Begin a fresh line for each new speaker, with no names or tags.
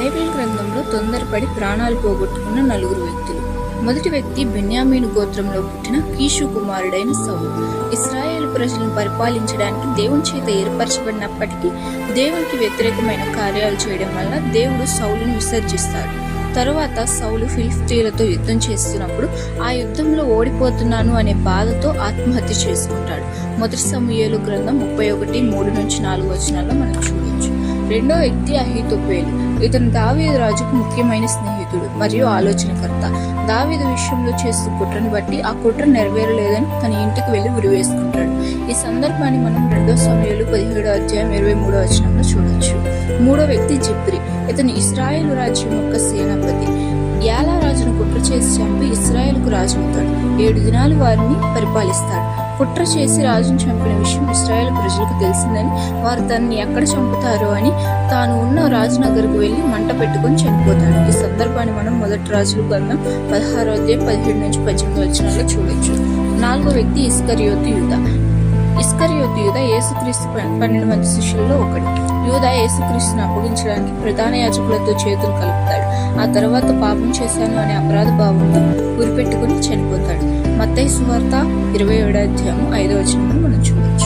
Bible గ్రంథంలో తొందరపడి ప్రాణాలు పోగొట్టుకున్న నలుగురు వ్యక్తులు. మొదటి వ్యక్తి బెన్యామీను గోత్రంలో పుట్టిన కీషు కుమారుడైన సౌలు. ఇశ్రాయేలు ప్రజలను పరిపాలించడానికి దేవుని చేత ఏర్పరచబడినప్పటికీ దేవునికి వ్యతిరేకమైన కార్యాలు చేయడం వల్ల దేవుడు సౌలును విసర్జిస్తాడు. తరువాత సౌలు ఫిలిష్తీయులతో యుద్ధం చేస్తున్నప్పుడు ఆ యుద్ధంలో ఓడిపోతున్నాను అనే బాధతో ఆత్మహత్య చేసుకుంటాడు. మొదటి సమూయేలు గ్రంథం 31:3-4 మనం చూడవచ్చు. రెండో వ్యక్తి అహీతోపెలు. ఇతను దావీదు రాజుకు ముఖ్యమైన స్నేహితుడు మరియు ఆలోచనకర్త. దావీదు విషయంలో చేస్తూ కుట్రను బట్టి ఆ కుట్ర నెరవేరలేదని తన ఇంటికి వెళ్లి ఉరివేసుకుంటాడు. ఈ సందర్భాన్ని మనం 2 సమూయేలు 17:23 చూడొచ్చు. మూడో వ్యక్తి జిబ్రి. ఇతను ఇశ్రాయేలు రాజ్యం యొక్క సేనాపతి. యాలా రాజును కుట్ర చేసి చంపి ఇశ్రాయేలుకు రాజువుతాడు. 7 దినాలు వారిని పరిపాలిస్తాడు. కుట్ర చేసి రాజును చంపిన విషయం ఇశ్రాయేలు ప్రజలకు తెలిసిందని వారు తనని ఎక్కడ చంపుతారో అని తాను ఉన్న రాజునగర్కు వెళ్లి మంట పెట్టుకుని చనిపోతాడు. ఈ సందర్భాన్ని మనం మొదటి రాజుల గ్రంథం 16:17-18 చూడొచ్చు. నాలుగో వ్యక్తి ఇస్కరియోతు యూదా. ఇస్కరియోతు యూదా యేసుక్రీస్తు 12 మంది శిష్యుల్లో ఒకడు. యూదా యేసుక్రీస్తును అప్పగించడానికి ప్రధాన యాజకులతో చేతులు కలుపుతాడు. ఆ తర్వాత పాపం చేశాను అనే అపరాధ భావంతో ఉరిపెట్టుకుని చనిపోతాడు. మత్తయి సువార్త 27:5 మనం చూడొచ్చు.